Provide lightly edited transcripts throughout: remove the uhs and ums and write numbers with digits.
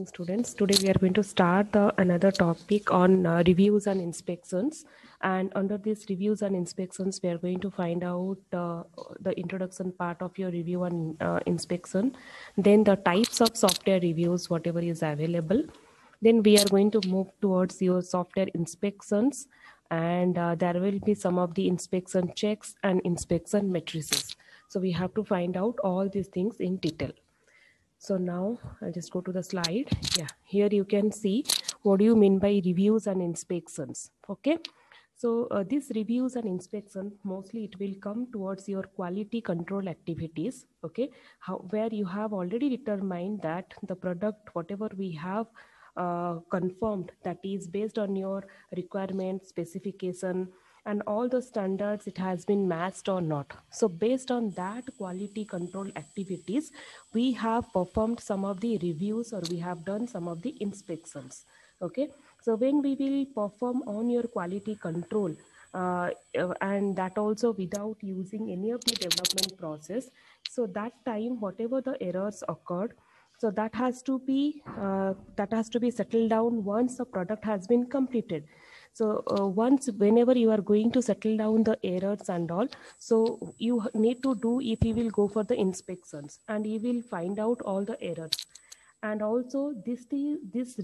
morning, students. Today we are going to start another topic on reviews and inspections. And under these reviews and inspections, we are going to find out the introduction part of your review and inspection, then the types of software reviews, whatever is available. Then we are going to move towards your software inspections, and there will be some of the inspection checks and inspection matrices. So we have to find out all these things in detail. So now I'll just go to the slide. Yeah, here you can see what do you mean by reviews and inspections. Okay. So these reviews and inspection, mostly it will come towards your quality control activities. Okay. Where you have already determined that the product, whatever we have confirmed, that is based on your requirement, specification, and all the standards, it has been matched or not. So based on that quality control activities, we have performed some of the reviews, or we have done some of the inspections. Okay, so when we will perform on your quality control, and that also without using any of the development process, so that time whatever the errors occurred, so that has to be settled down once the product has been completed. So once, whenever you are going to settle down the errors and all, so you need to do, if you will go for the inspections, and you will find out all the errors. And also this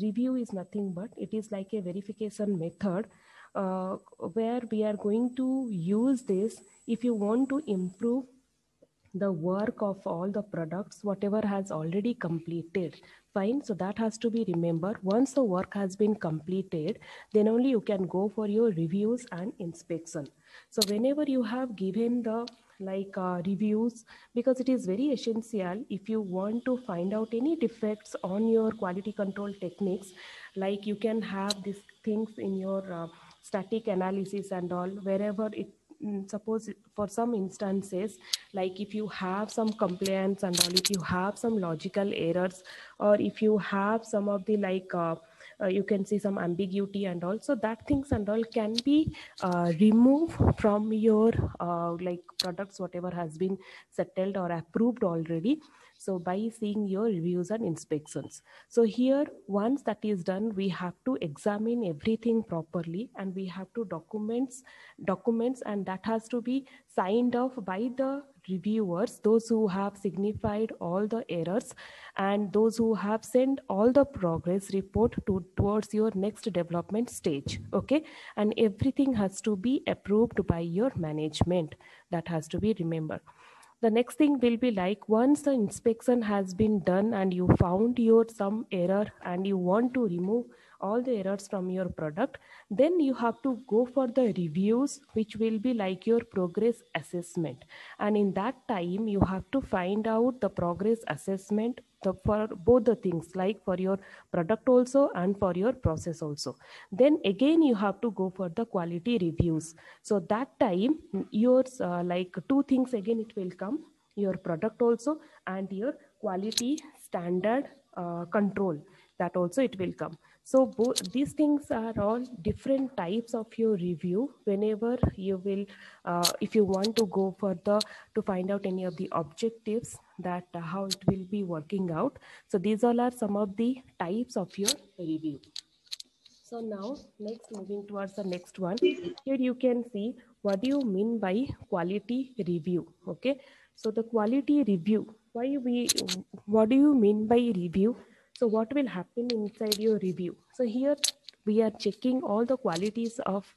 review is nothing but it is like a verification method, where we are going to use this if you want to improve the work of all the products whatever has already completed. Fine, so that has to be remembered. Once the work has been completed, then only you can go for your reviews and inspection. So whenever you have given the reviews, because it is very essential if you want to find out any defects on your quality control techniques, like you can have these things in your static analysis and all, wherever it suppose for some instances, like if you have some compliance and all, if you have some logical errors, or if you have some of the you can see some ambiguity and also that things and all can be removed from your products whatever has been settled or approved already, so by seeing your reviews and inspections. So here, once that is done, we have to examine everything properly, and we have to documents, and that has to be signed off by the reviewers, those who have signified all the errors, and those who have sent all the progress report towards your next development stage. Okay, and everything has to be approved by your management. That has to be remembered. The next thing will be like, once the inspection has been done and you found your some error and you want to remove all the errors from your product, then you have to go for the reviews, which will be like your progress assessment. And in that time you have to find out the progress assessment for both the things, like for your product also and for your process also. Then again you have to go for the quality reviews. So that time yours two things again it will come, your product also and your quality standard control, that also it will come. So both these things are all different types of your review. Whenever you will if you want to go further to find out any of the objectives, that how it will be working out. So these all are some of the types of your review. So now next, moving towards the next one, here you can see what do you mean by quality review. Okay, so the quality review, what do you mean by review? So what will happen inside your review? So here we are checking all the qualities of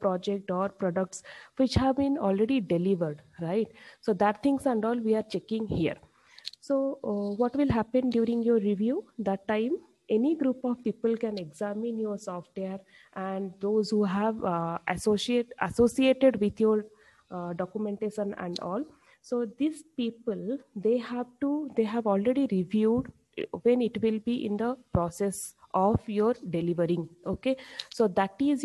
project or products which have been already delivered, right? So that things and all we are checking here. So what will happen during your review? That time any group of people can examine your software, and those who have associated with your documentation and all. So these people, they have already reviewed when it will be in the process of your delivering. Okay, so that is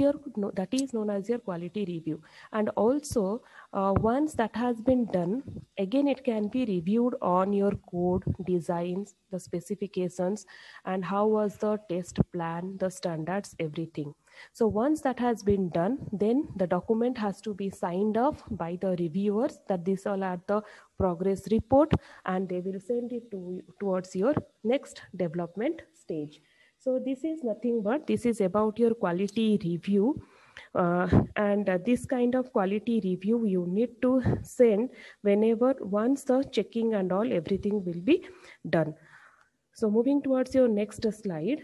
known as your quality review. And also, once that has been done, again it can be reviewed on your code designs, the specifications, and how was the test plan, the standards, everything. So once that has been done, then the document has to be signed off by the reviewers that these all are the progress report, and they will send it towards your next development stage. So this is nothing but this is about your quality review. And this kind of quality review you need to send whenever once the checking and all everything will be done. So moving towards your next slide.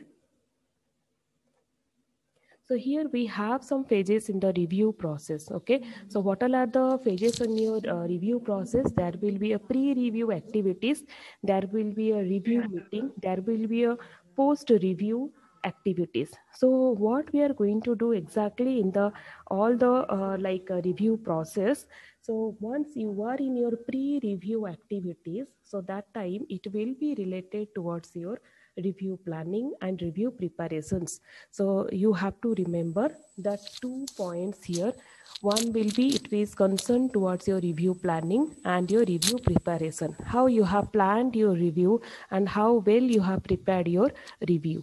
So here we have some phases in the review process. Okay, so what all are the phases in your review process? There will be a pre-review activities, there will be a review meeting, there will be a post-review activities. So what we are going to do exactly in the all the review process. So once you are in your pre-review activities, so that time it will be related towards your review planning and review preparations. So you have to remember that 2 points here. One will be it is concerned towards your review planning and your review preparation, how you have planned your review and how well you have prepared your review.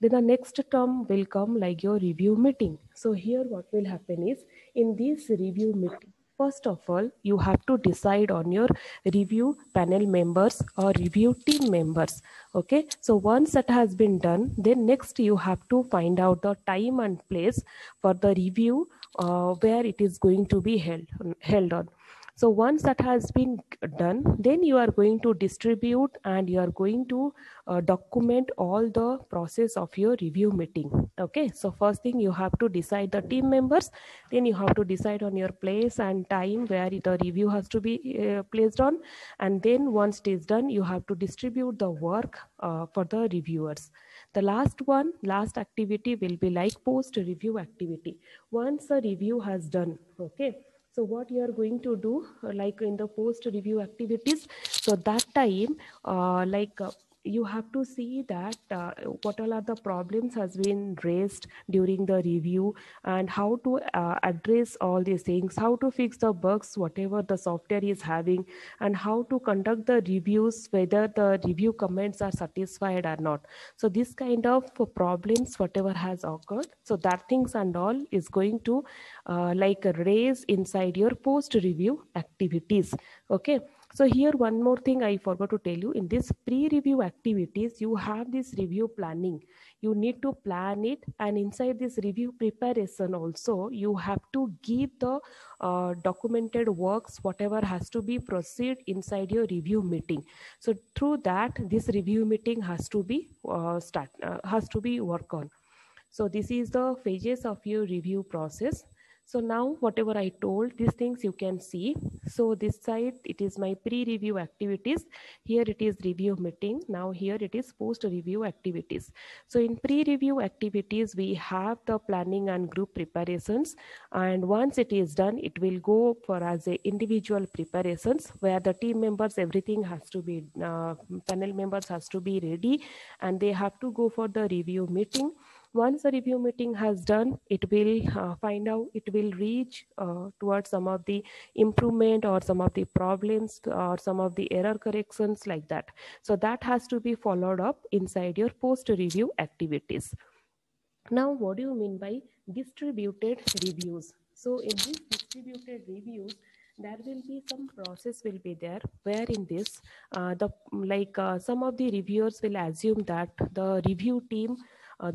Then the next term will come like your review meeting. So here what will happen is, in this review meeting, first of all, you have to decide on your review panel members or review team members. Okay, so once that has been done, then next you have to find out the time and place for the review where it is going to be held on. So once that has been done, then you are going to distribute and you are going to document all the process of your review meeting. Okay, so first thing you have to decide the team members, then you have to decide on your place and time where the review has to be placed on, and then once it is done, you have to distribute the work for the reviewers. The last activity will be like post review activity. Once the review has done, okay, so what you are going to do, like in the post review activities, so that time you have to see that what all are the problems has been raised during the review, and how to address all these things, how to fix the bugs whatever the software is having, and how to conduct the reviews whether the review comments are satisfied or not. So this kind of problems whatever has occurred, so that things and all is going to raise inside your post review activities. Okay, so here one more thing I forgot to tell you, in this pre review activities you have this review planning, you need to plan it, and inside this review preparation also you have to give the documented works whatever has to be proceed inside your review meeting. So through that this review meeting has to be has to be work on. So this is the phases of your review process. So now whatever I told, these things you can see. So this side, it is my pre-review activities. Here it is review meeting. Now here it is post-review activities. So in pre-review activities, we have the planning and group preparations. And once it is done, it will go for as a individual preparations where the team members, everything has to be, panel members has to be ready, and they have to go for the review meeting. Once the review meeting has done, it will find out, it will reach towards some of the improvement or some of the problems or some of the error corrections like that. So that has to be followed up inside your post review activities. Now, what do you mean by distributed reviews? So in these distributed reviews, there will be some process will be there where in this some of the reviewers will assume that the review team,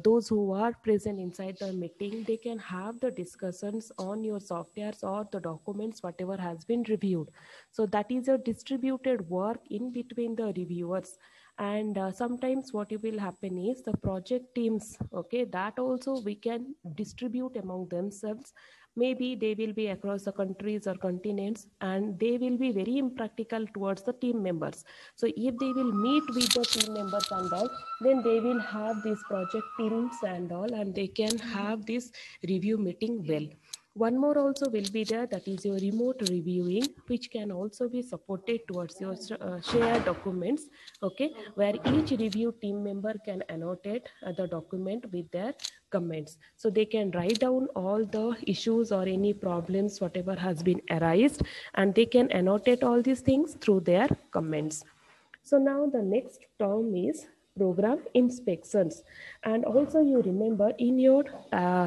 those who are present inside the meeting, they can have the discussions on your softwares or the documents whatever has been reviewed. So that is a distributed work in between the reviewers. And sometimes what will happen is the project teams, okay, that also we can distribute among themselves. Maybe they will be across the countries or continents, and they will be very impractical towards the team members. So if they will meet with the team members and all, then they will have these project teams and all, and they can have this review meeting well. One more also will be there, that is your remote reviewing, which can also be supported towards your shared documents, okay, where each review team member can annotate the document with their comments. So they can write down all the issues or any problems whatever has been arised, and they can annotate all these things through their comments. So now the next term is program inspections. And also you remember in your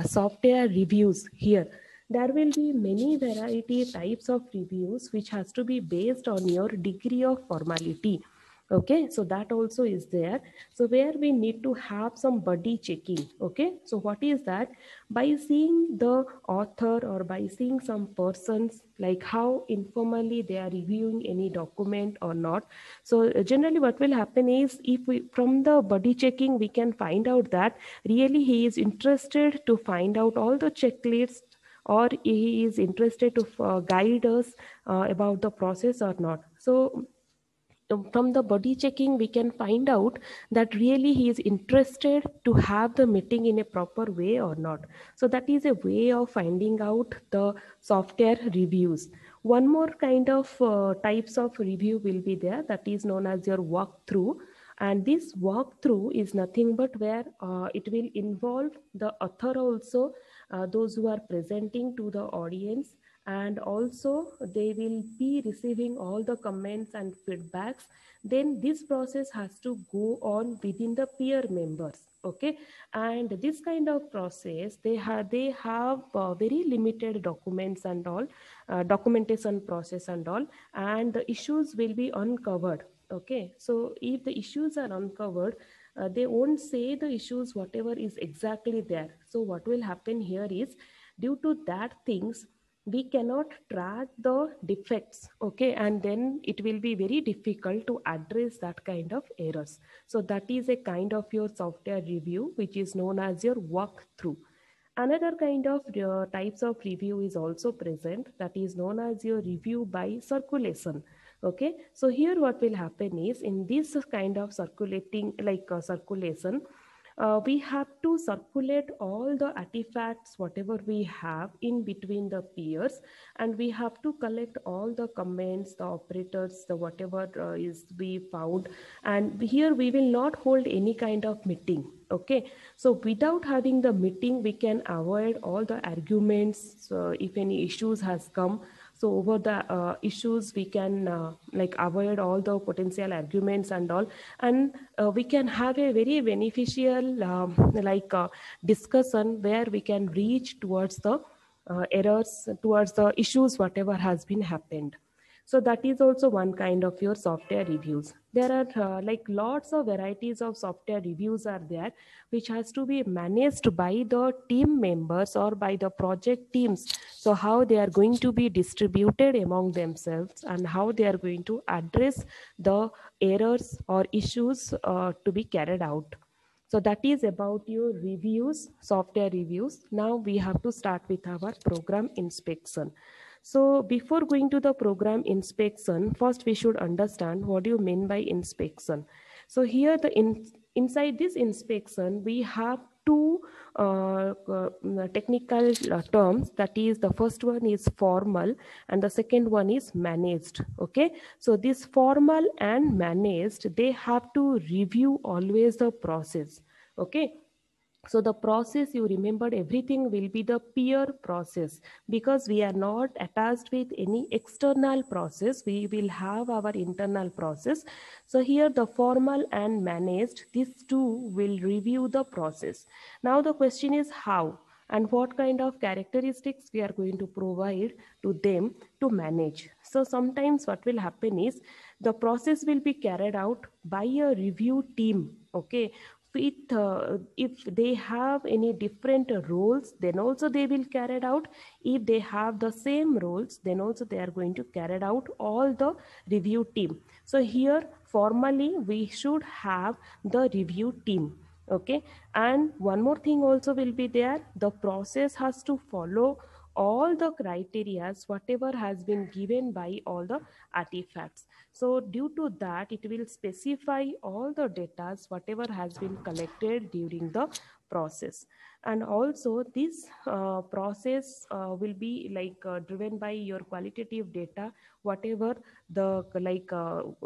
software reviews here, there will be many variety types of reviews which has to be based on your degree of formality. Okay, so that also is there. So where we need to have some buddy checking. Okay, so what is that? By seeing the author or by seeing some persons, like how informally they are reviewing any document or not. So generally what will happen is, if we from the buddy checking we can find out that really he is interested to find out all the checklists, or he is interested to guide us about the process or not. So from the body checking we can find out that really he is interested to have the meeting in a proper way or not. So that is a way of finding out the software reviews. One more kind of types of review will be there, that is known as your walkthrough. And this walkthrough is nothing but where it will involve the author also, those who are presenting to the audience, and also they will be receiving all the comments and feedbacks. Then this process has to go on within the peer members. Okay, and this kind of process, they have very limited documents and all, documentation process and all, and the issues will be uncovered. Okay, so if the issues are uncovered, they won't say the issues whatever is exactly there. So what will happen here is, due to that things, we cannot track the defects. Okay, and then it will be very difficult to address that kind of errors. So that is a kind of your software review which is known as your walkthrough. Another kind of types of review is also present, that is known as your review by circulation. Okay, so here what will happen is, in this kind of circulating circulation, we have to circulate all the artifacts whatever we have in between the peers, and we have to collect all the comments, the operators, the whatever is we found. And here we will not hold any kind of meeting. Okay, so without having the meeting we can avoid all the arguments. So if any issues has come, so over the issues we can avoid all the potential arguments and all, and we can have a very beneficial discussion where we can reach towards the errors, towards the issues whatever has been happened. So that is also one kind of your software reviews. There are lots of varieties of software reviews are there, which has to be managed by the team members or by the project teams. So how they are going to be distributed among themselves, and how they are going to address the errors or issues to be carried out. So that is about your reviews, software reviews. Now we have to start with our program inspection. So before going to the program inspection, first we should understand what do you mean by inspection. So here inside this inspection, we have two technical terms. That is, the first one is formal and the second one is managed. Okay, so this formal and managed, they have to review always the process. Okay, so the process, you remembered, everything will be the peer process, because we are not attached with any external process. We will have our internal process. So here the formal and managed, these two will review the process. Now the question is how and what kind of characteristics we are going to provide to them to manage. So sometimes what will happen is, the process will be carried out by a review team. Okay, if they have any different roles, then also they will carry it out. If they have the same roles, then also they are going to carry it out, all the review team. So here formally we should have the review team. Okay, and one more thing also will be there, the process has to follow all the criterias whatever has been given by all the artifacts. So due to that, it will specify all the data whatever has been collected during the process. And also this process will be driven by your qualitative data whatever the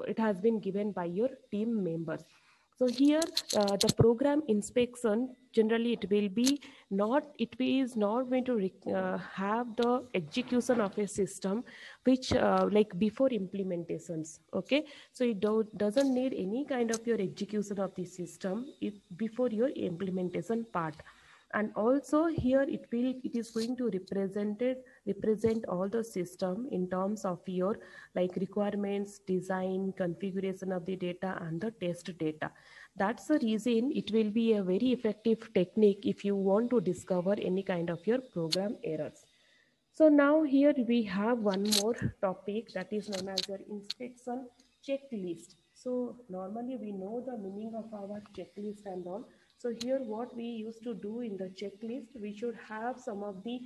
it has been given by your team members. So here the program inspection generally it will be not, it is not going to have the execution of a system which like before implementations. Okay, so it doesn't need any kind of your execution of the system if before your implementation part. And also here it is going to represent all the system in terms of your like requirements, design, configuration of the data and the test data. That's the reason it will be a very effective technique if you want to discover any kind of your program errors. So now here we have one more topic that is known as your inspection checklist. So normally we know the meaning of our checklist and all. So here what we used to do in the checklist, we should have some of the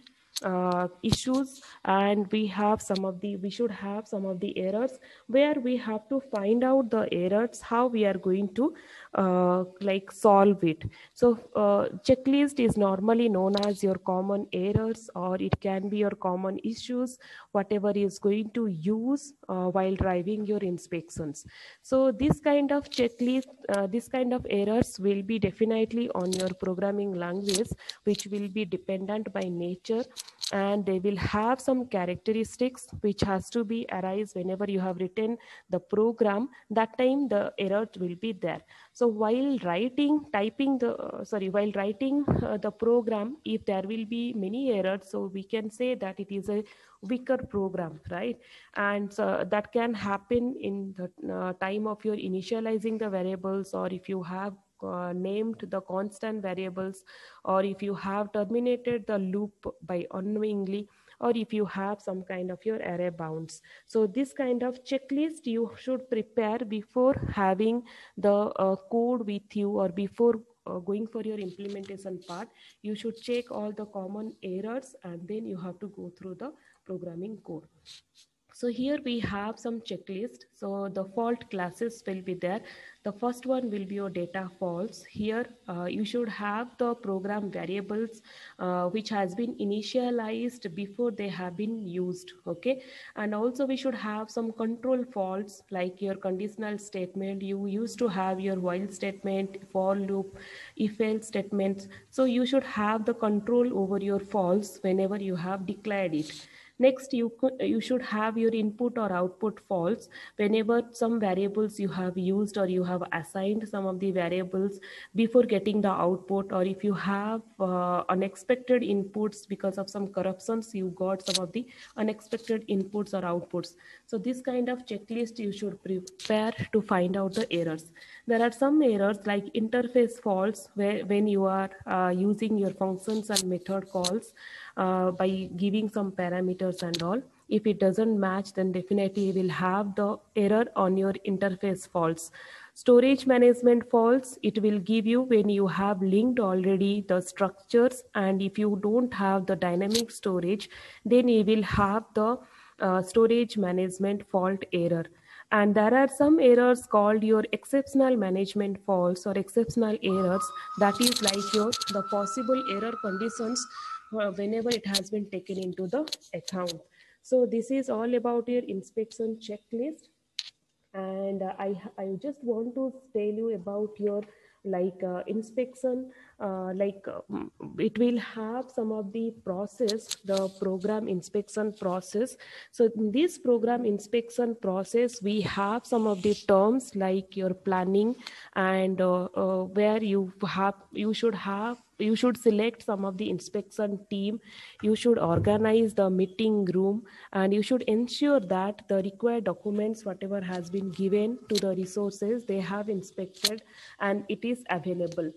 issues, and we should have some of the errors where we have to find out the errors, how we are going to like solve it. So checklist is normally known as your common errors, or it can be your common issues whatever is going to use while driving your inspections. So this kind of checklist, this kind of errors will be definitely on your programming language, which will be dependent by nature, and they will have some characteristics which has to be arise whenever you have written the program. That time the error will be there. So while writing typing the while writing the program, if there will be many errors, so we can say that it is a weaker program, right? And so that can happen in the time of your initializing the variables, or if you have named the constant variables, or if you have terminated the loop by unknowingly, or if you have some kind of your array bounds. So this kind of checklist you should prepare before having the code with you, or before going for your implementation part. You should check all the common errors and then you have to go through the programming code. So here we have some checklist. So the fault classes will be there. The first one will be your data faults. Here you should have the program variables which has been initialized before they have been used. Okay, and also we should have some control faults like your conditional statement. You used to have your while statement, for loop, if else statements. So you should have the control over your faults whenever you have declared it. Next, you should have your input or output false whenever some variables you have used, or you have assigned some of the variables before getting the output, or if you have unexpected inputs because of some corruptions, you got some of the unexpected inputs or outputs. So this kind of checklist you should prepare to find out the errors. There are some errors like interface faults, where when you are using your functions and method calls by giving some parameters and all, if it doesn't match, then definitely you will have the error on your interface faults. Storage management faults, it will give you when you have linked already the structures, and if you don't have the dynamic storage, then you will have the storage management fault error. And there are some errors called your exceptional management faults or exceptional errors. That is like your the possible error conditions whenever it has been taken into the account. So this is all about your inspection checklist. And I just want to tell you about your inspection, it will have some of the process, the program inspection process. So in this program inspection process, we have some of the terms like your planning, and where you should select some of the inspection team. You should organize the meeting room, and you should ensure that the required documents whatever has been given to the resources they have inspected and it is available.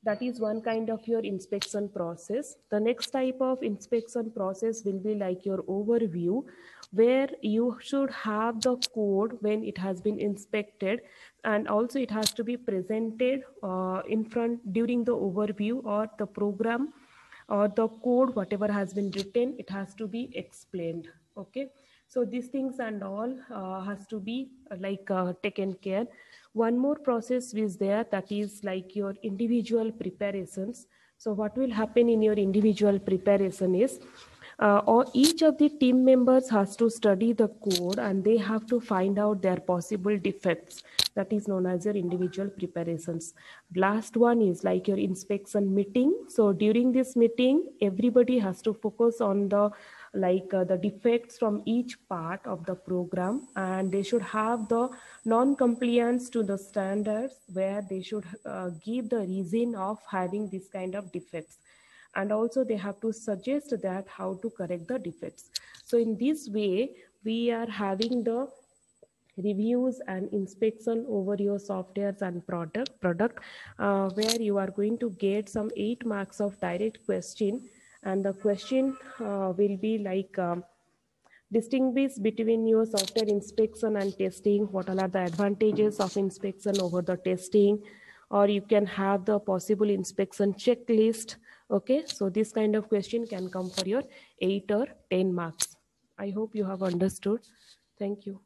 That is one kind of your inspection process. The next type of inspection process will be like your overview, where you should have the code when it has been inspected, and also it has to be presented in front during the overview or the program or the code whatever has been written, it has to be explained. Okay, so these things and all has to be taken care. One more process is there, that is like your individual preparations. So what will happen in your individual preparation is, or each of the team members has to study the code and they have to find out their possible defects. That is known as your individual preparations. Last one is like your inspection meeting. So during this meeting, everybody has to focus on the defects from each part of the program, and they should have the non-compliance to the standards, where they should give the reason of having this kind of defects, and also they have to suggest that how to correct the defects. So in this way, we are having the reviews and inspection over your softwares and product, where you are going to get some 8 marks of direct question. And the question will be distinguish between your software inspection and testing. What all are the advantages of inspection over the testing? Or you can have the possible inspection checklist. Okay, so this kind of question can come for your 8 or 10 marks. I hope you have understood. Thank you.